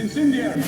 Incendiary!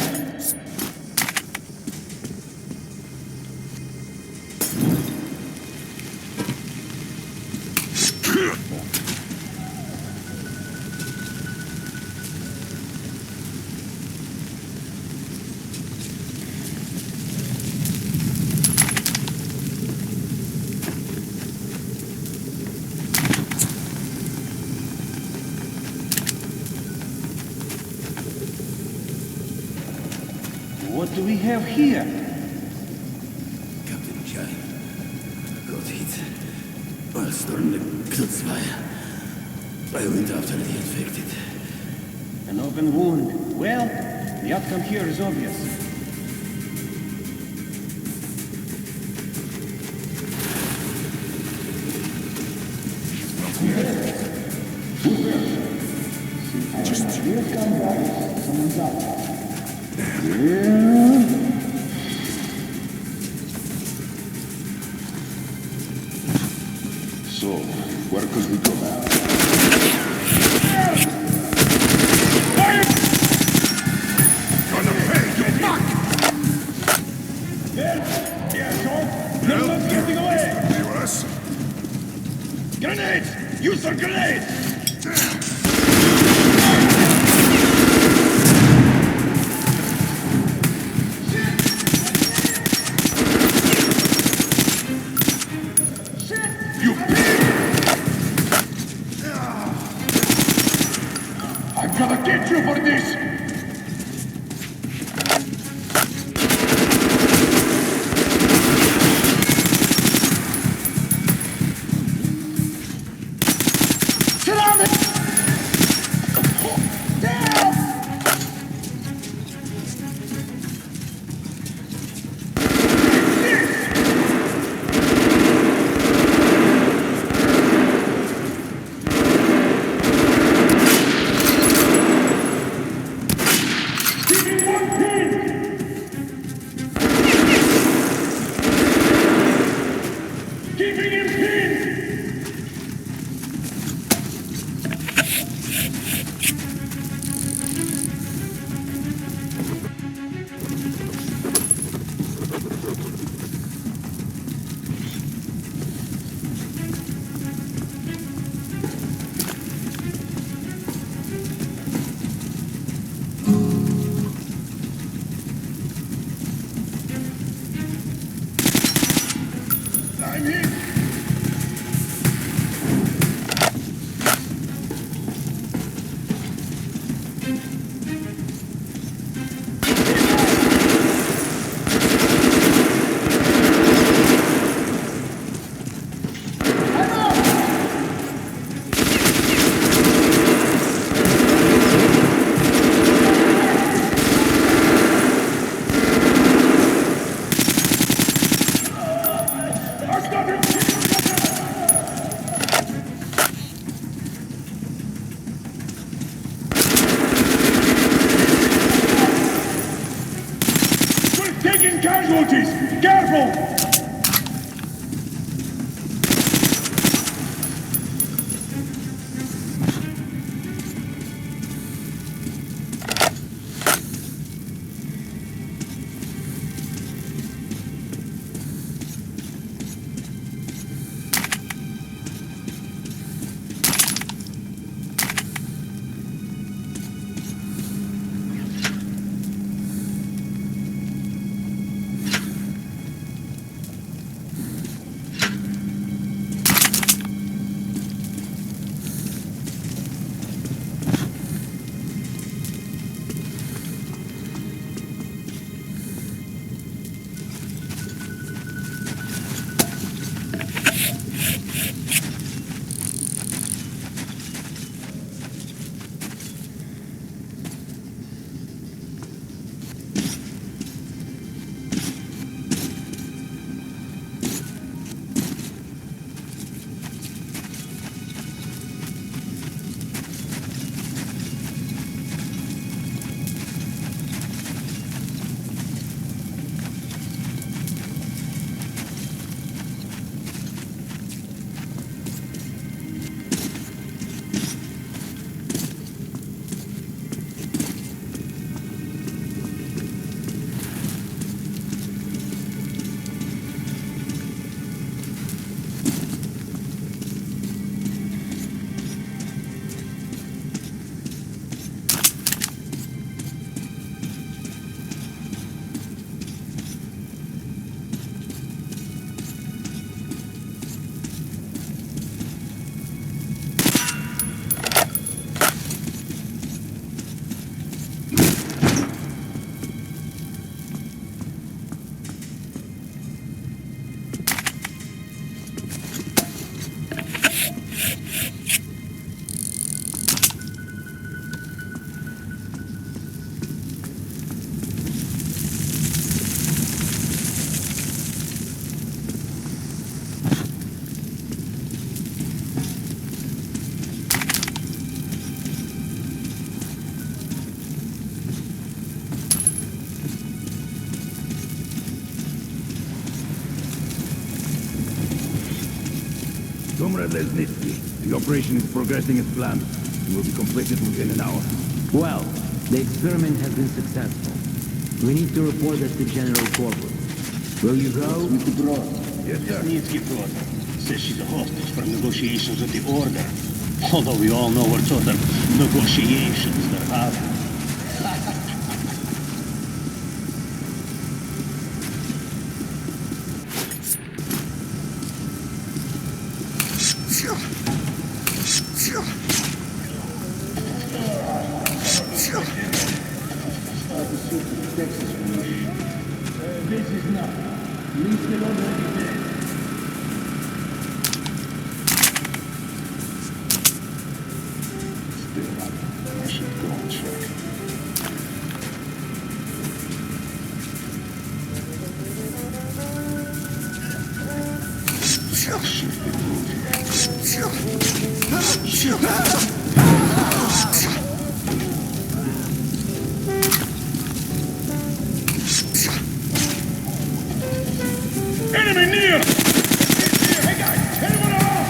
What do we have here? Captain Jai. Got hit. While storming the Kutzfire. I went after the infected. An open wound. Well, the outcome here is obvious. Just here come back. Someone's out. So, where could we go now? Gonna pay you back! Yeah, George. No one's getting away. US. Grenades! Use the grenades! You pig! I'm gonna get you for this! Surround it! Down! Keeping him pinned! I'm hit! Taking casualties! Careful! Comrade Lesnitsky, the operation is progressing as planned. It will be completed within an hour. Well, the experiment has been successful. We need to report this to General Corporal. Will you go? With the broad. Yes, sir. Snitsky brought her. Says she's a hostage for negotiations with the Order. Although we all know what sort of negotiations they're having. This is nothing. Leave it already dead. Still, I should go and check. Enemy near! Hey guys, anyone around?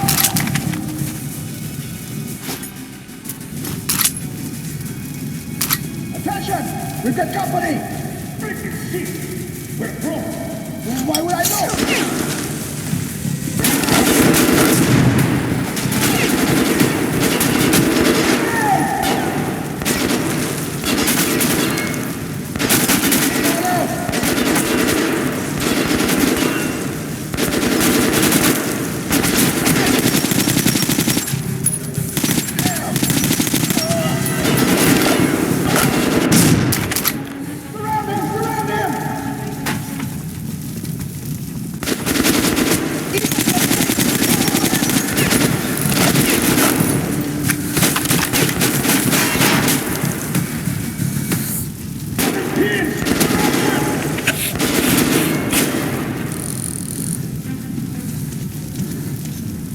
Attention! We've got company! Freaking shit! We're broke! Why would I know?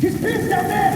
He's pinned down there!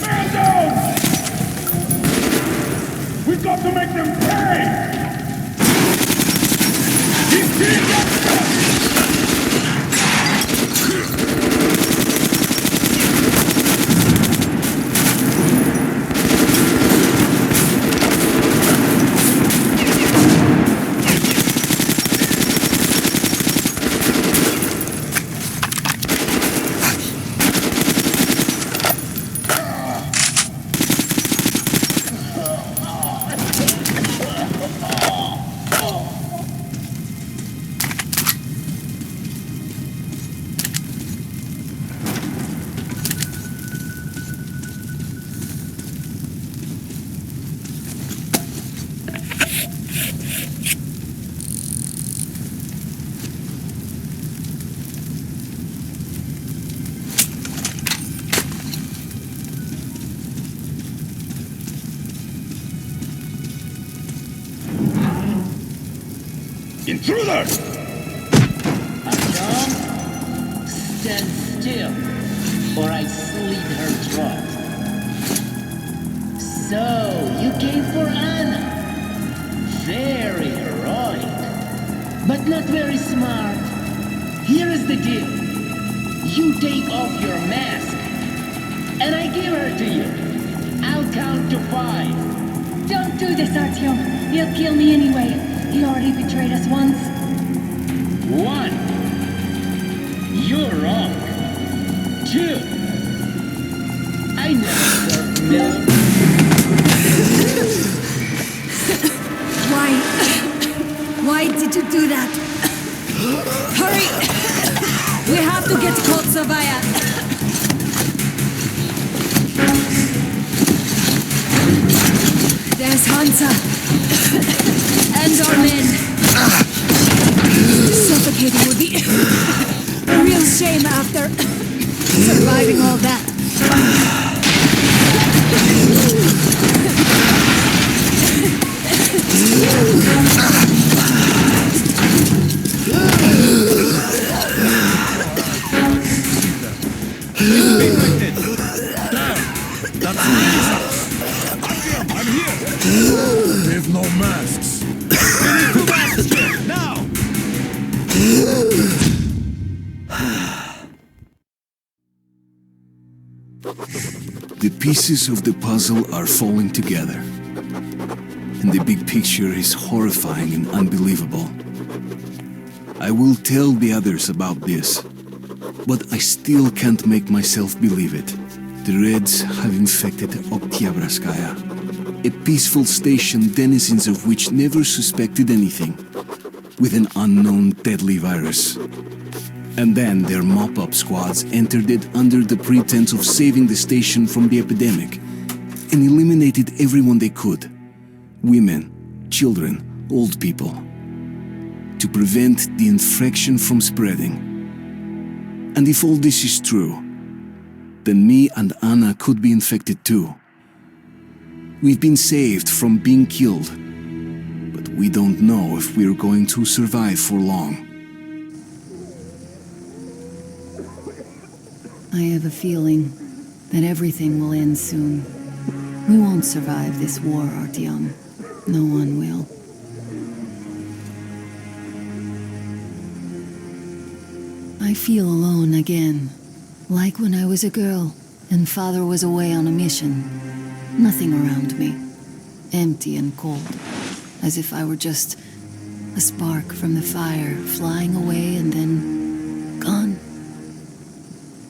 Man down! We've got to make them pay! He's being Intruder! Adam, stand still, or I slit her throat. So, you came for Anna. Very heroic, but not very smart. Here is the deal. You take off your mask, and I give her to you. I'll count to 5. Don't do this, Artyom. He'll kill me anyway. He already betrayed us once. 1. You're wrong. 2. I never served milk. Why did you do that? Hurry! We have to get Kotsavaya. There's Hansa. And our men. Suffocating would be a real shame after surviving all that. I'm here! They have no masks. We need 2 masks here, now! The pieces of the puzzle are falling together. And the big picture is horrifying and unbelievable. I will tell the others about this, but I still can't make myself believe it. The Reds have infected Oktyabrskaya, a peaceful station denizens of which never suspected anything, with an unknown deadly virus. And then their mop-up squads entered it under the pretense of saving the station from the epidemic, and eliminated everyone they could. Women, children, old people. To prevent the infection from spreading. And if all this is true, then me and Anna could be infected too. We've been saved from being killed, but we don't know if we're going to survive for long. I have a feeling that everything will end soon. We won't survive this war, Artyom. No one will. I feel alone again. Like when I was a girl and father was away on a mission. Nothing around me. Empty and cold. As if I were just a spark from the fire, flying away and then gone.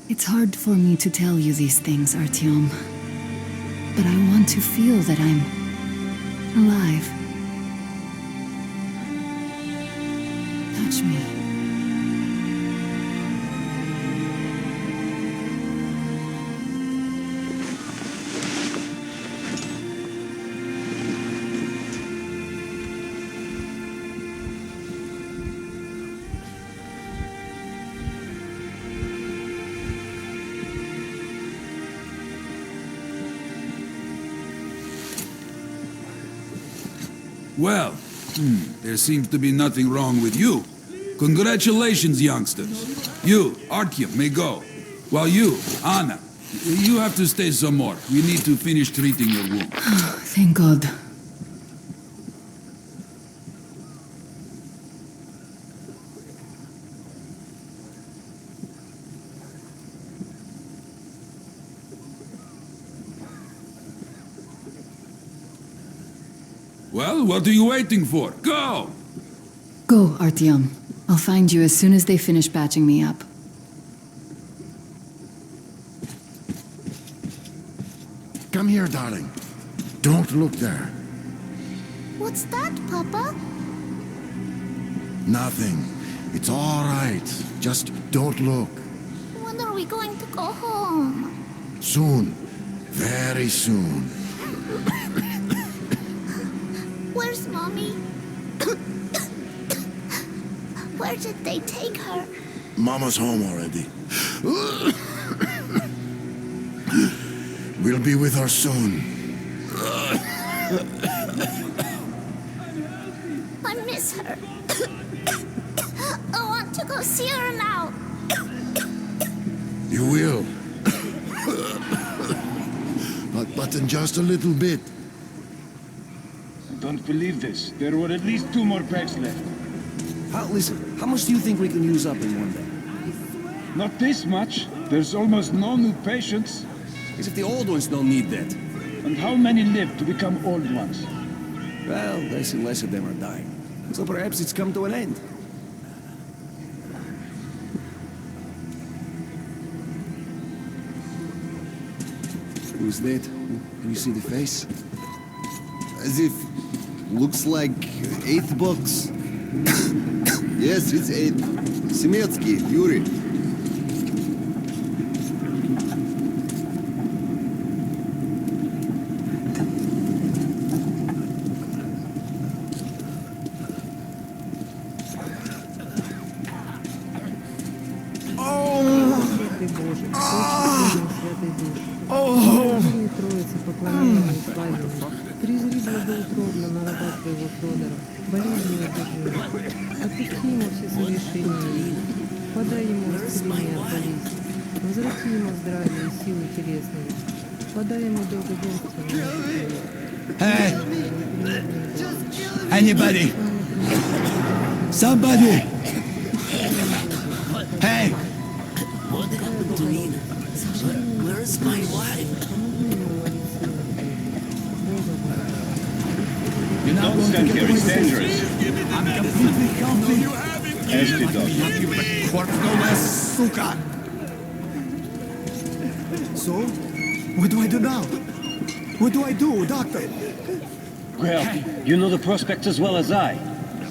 It's hard for me to tell you these things, Artyom. But I want to feel that I'm alive. Touch me. Well, there seems to be nothing wrong with you. Congratulations, youngsters. You, Artyom, may go. While you, Anna, you have to stay some more. We need to finish treating your wound. Thank God. Well, what are you waiting for? Go! Go, Artyom. I'll find you as soon as they finish patching me up. Come here, darling. Don't look there. What's that, Papa? Nothing. It's all right. Just don't look. When are we going to go home? Soon. Very soon. Where's Mommy? Where did they take her? Mama's home already. We'll be with her soon. I miss her. I want to go see her now. You will. But in just a little bit. I don't believe this. There were at least 2 more packs left. Listen, how much do you think we can use up in one day? Not this much. There's almost no new patients. As if the old ones don't need that. And how many live to become old ones? Well, less and less of them are dying. So perhaps it's come to an end. Who's that? Can you see the face? As if... looks like 8th box. Yes, it's 8. Semetsky, Yuri. Божий, Отче, Святой Душ. Божий Троице поклоняемый и славимый, призри благоутробно на раба Твоего Федора, болезни одержимых. Отпусти ему все совершения их, подай ему исцеление от болезни, возврати ему здравие и силы телесные, подай ему долгоденствие. Hey! Anybody? Somebody! Hey! What happened to Nina? Where's my wife? You're not Don't stand here, it's dangerous. I'm completely healthy. As to dog. Happy with a corpse, no less, suka. So, what do I do now? What do I do, doctor? Well, you know the prospects as well as I.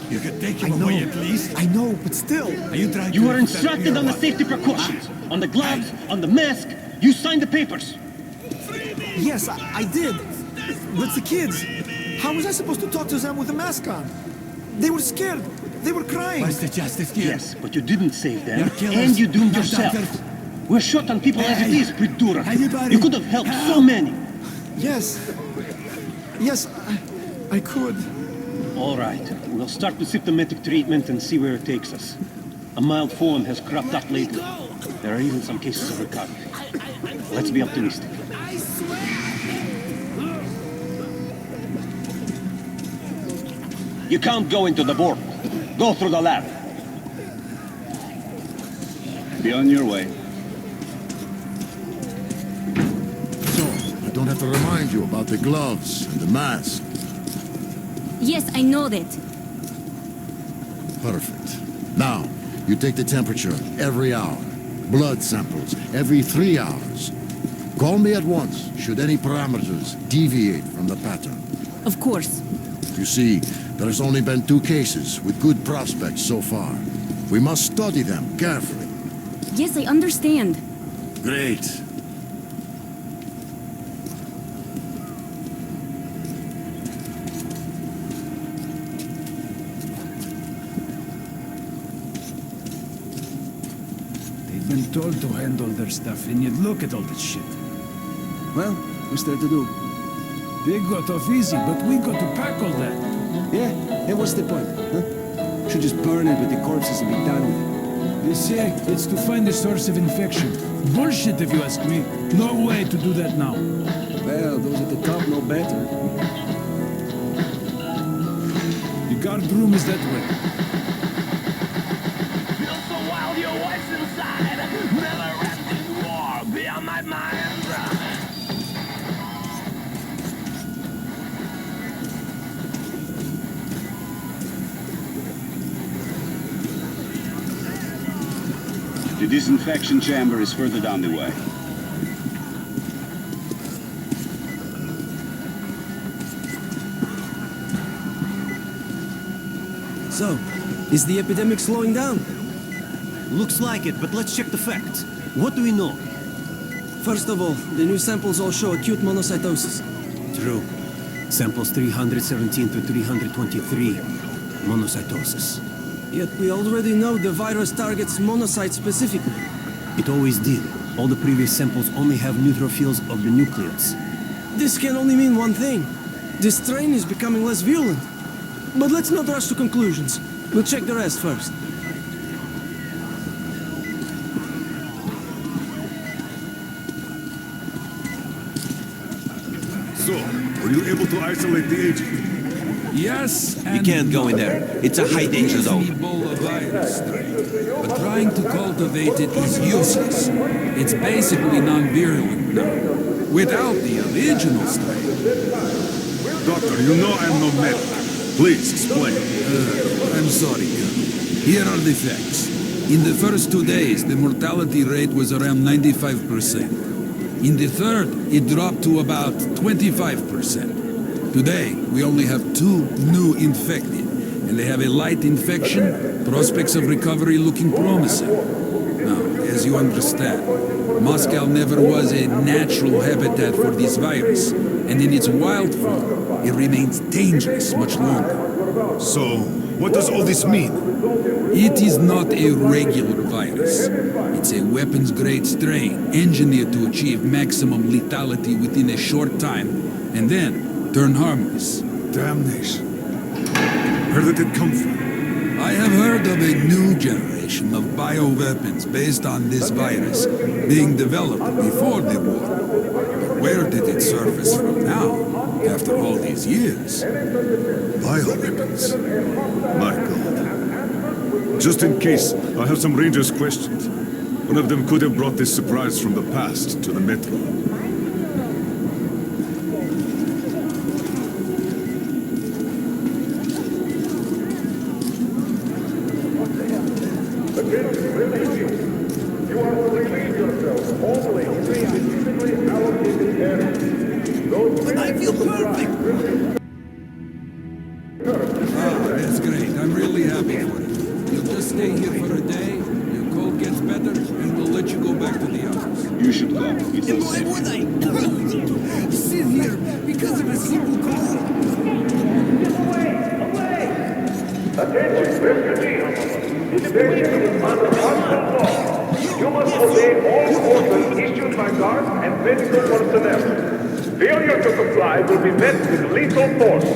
You can take him away at least. I know, but still. Are you trying You to were infect me instructed or on the what? safety precautions, on the gloves, on the mask. You signed the papers. Yes, I did. But the kids, how was I supposed to talk to them with a mask on? They were scared. They were crying. Where's the justice here? Yes, but you didn't save them, You're killers, and you doomed not yourself. doctors. We're short on people as it Hey, is, Pridura. anybody? You could have helped so many. Yes. Yes, I could. All right, we'll start with symptomatic treatment and see where it takes us. A mild form has cropped up lately. There are even some cases of recovery. Let's be optimistic. You can't go into the board. Go through the lab. Be on your way. So, I don't have to remind you about the gloves and the mask. Yes, I know that. Perfect. Now, you take the temperature every hour. Blood samples every 3 hours. Call me at once should any parameters deviate from the pattern. Of course. You see, there has only been 2 cases with good prospects so far. We must study them carefully. Yes, I understand. Great. They've been told to handle their stuff, and yet look at all this shit. Well, what's there to do? They got off easy, but we got to pack all that. Yeah, and what's the point, huh? Should just burn it with the corpses and be done with it. They say it's to find the source of infection. Bullshit, if you ask me. No way to do that now. Well, those at the top know better. The guard room is that way. So while your wife's inside, never-ending war beyond my mind. The disinfection chamber is further down the way. So, is the epidemic slowing down? Looks like it, but let's check the facts. What do we know? First of all, the new samples all show acute monocytosis. True. Samples 317 to 323. Monocytosis. Yet we already know the virus targets monocytes specifically. It always did. All the previous samples only have neutrophils of the nucleus. This can only mean one thing. This strain is becoming less virulent. But let's not rush to conclusions. We'll check the rest first. So, were you able to isolate the agent? Yes, You and can't go in there. It's a high danger It is zone. an Ebola virus strain, but trying to cultivate it is useless. It's basically non-virulent now, without the original strain. Doctor, you know I'm no medic. Please, explain. I'm sorry, Colonel. Here are the facts. In the first 2 days, the mortality rate was around 95%. In the third, it dropped to about 25%. Today, we only have 2 new infected, and they have a light infection, prospects of recovery looking promising. Now, as you understand, Moscow never was a natural habitat for this virus, and in its wild form, it remains dangerous much longer. So, What does all this mean? It is not a regular virus. It's a weapons-grade strain engineered to achieve maximum lethality within a short time, and then turn harmless. Damnation. Where did it come from? I have heard of a new generation of bioweapons based on this virus being developed before the war. But where did it surface from now, after all these years? Bioweapons? My God. Just in case, I have some Rangers' questions. One of them could have brought this surprise from the past to the Metro. I feel perfect! That's great. I'm really happy for you. You'll just stay here for a day, your cold gets better, and we'll let you go back to the office. You should go. It's And not why safe. would I sit here because of a simple call? Attention, refugees! Detention is under constant law. You must obey all orders issued by guards and medical personnel. Failure to comply will be met with lethal force.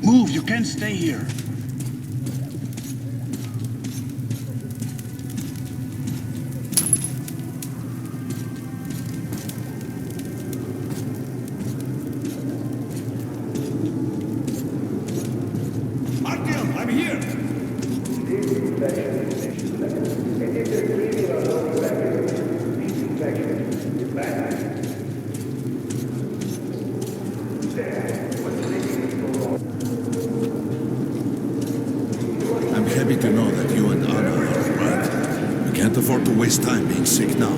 Move, you can't stay here. Artyom, I'm here! I'm happy to know that you and Anna are right. We can't afford to waste time being sick now.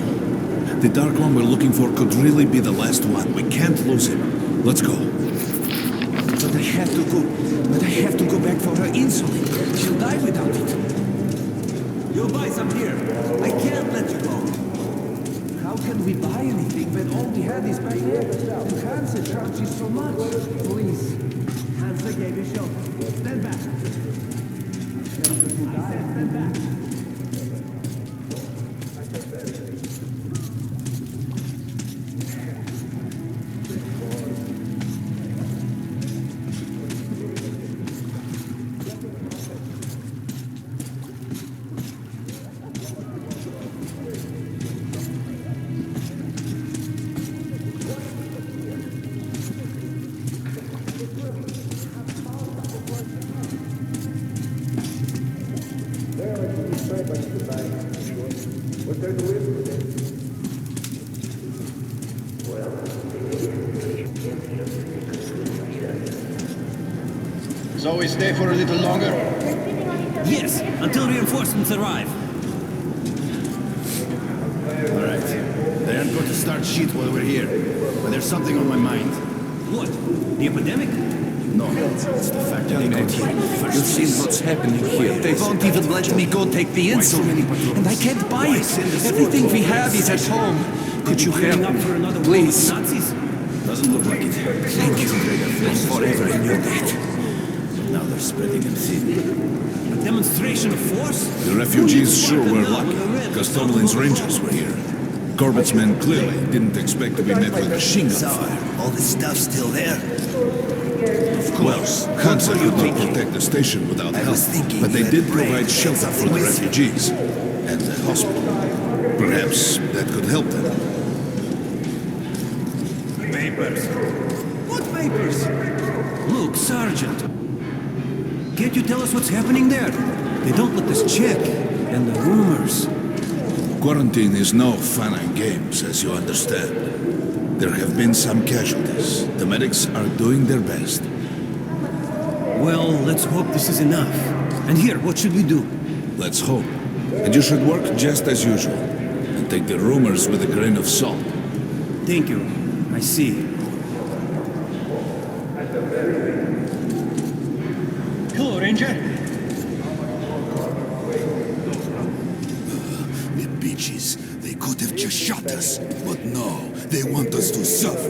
The Dark One we're looking for could really be the last one. We can't lose him. Let's go. But I have to go. But I have to go back for her insulin. She'll die without it. You buy some here. I can't let you go. How can we buy anything when all we had is back here? And Hansa charges so much. Please. Hansa gave you shelter. Stand back. I said stand back. So we stay for a little longer? Yes, until reinforcements arrive. All right. They aren't going to start shit while we're here. But there's something on my mind. What? The epidemic? No, it's the fact that they got here in the first You've seen what's happening here. They won't even let me go take the insulin. And I can't buy it. Everything we have is at home. Could you help me? Please. Doesn't look like it. Thank you. Forever in your debt. Now they're spreading them thin. A demonstration of force? The refugees sure were lucky, because Tomlin's Rangers were here. Corbett's men clearly didn't expect to be met with machine gun fire. All this stuff still there? Of course, Hansa could not protect the station without help, but they did provide shelter for the refugees and the hospital. Perhaps that could help them. Papers. What papers? Look, Sergeant. Can't you tell us what's happening there? They don't let us check. And the rumors. Quarantine is no fun and games, as you understand. There have been some casualties. The medics are doing their best. Well, let's hope this is enough. And here, what should we do? Let's hope. And you should work just as usual. And take the rumors with a grain of salt. Thank you. I see. Hello, Ranger. The bitches. They could have just shot us. But no, they want us to suffer.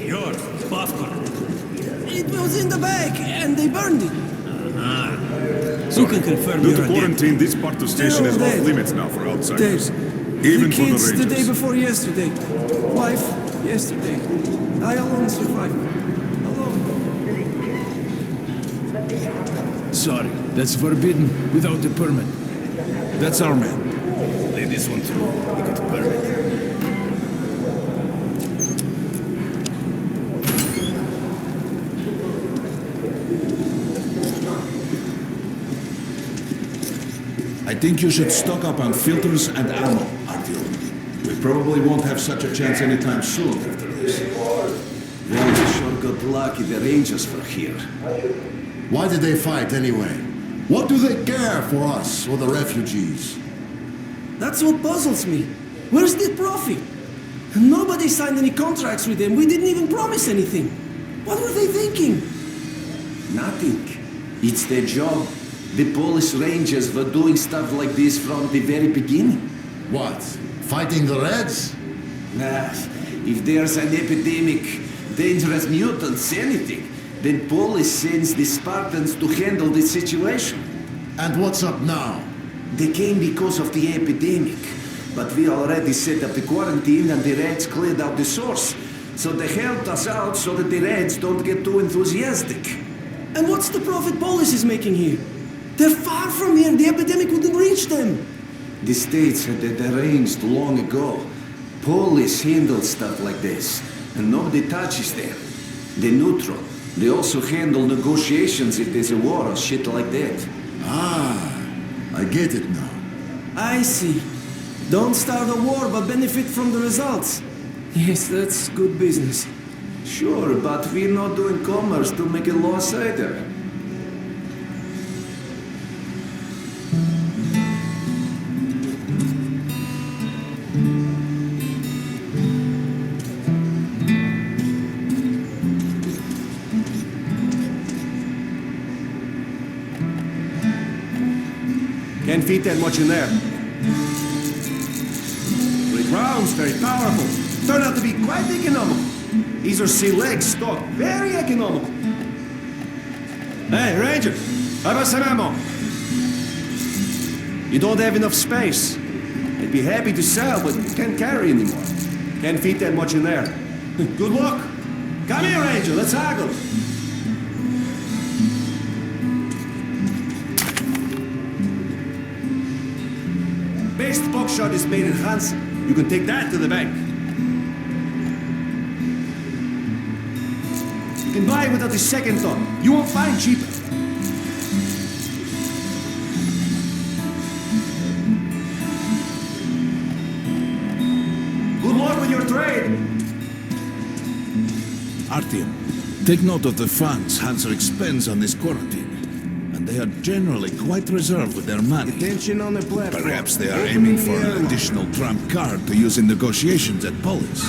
Yours, popcorn. It was in the bag, and they burned it. You can confirm Due you're to a quarantine, this part of station is dead. off limits now for outsiders. Dead. Even the for the kids Rangers. the day before yesterday. Wife yesterday. I alone survived. Alone. Sorry, that's forbidden without a permit. That's our man. Lay this one through. We got a permit. I think you should stock up on filters and ammo, Artyom. We probably won't have such a chance anytime soon after this. They sure got lucky the Rangers were here. Why did they fight anyway? What do they care for us or the refugees? That's what puzzles me. Where's the profit? Nobody signed any contracts with them. We didn't even promise anything. What were they thinking? Nothing. It's their job. The Polish Rangers were doing stuff like this from the very beginning. What? Fighting the Reds? Nah, if there's an epidemic, dangerous mutants, anything, then Polish sends the Spartans to handle the situation. And what's up now? They came because of the epidemic, but we already set up the quarantine and the Reds cleared out the source. So they helped us out so that the Reds don't get too enthusiastic. And what's the profit Polis is making here? They're far from here. The epidemic wouldn't reach them. The states had that arranged long ago. Police handle stuff like this, and nobody touches them. They're neutral. They also handle negotiations if there's a war or shit like that. Ah, I get it now. I see. Don't start a war, but benefit from the results. Yes, that's good business. Sure, but we're not doing commerce to make a loss either. Can't feed that much in there. Great rounds, very powerful. Turn out to be quite economical. These are select stock, very economical. Hey, Ranger, how about some ammo? You don't have enough space. I'd be happy to sell, but can't carry anymore. Can't fit that much in there. Good luck. Come here, Ranger, let's haggle. Best buckshot is made in Hansa. You can take that to the bank. You can buy it without a second thought. You won't find cheaper. Good luck with your trade. Artyom, take note of the funds Hansa expends on this quarantine. And they are generally quite reserved with their money. Attention on the platform. Perhaps they are aiming for an additional trump card to use in negotiations at Polis.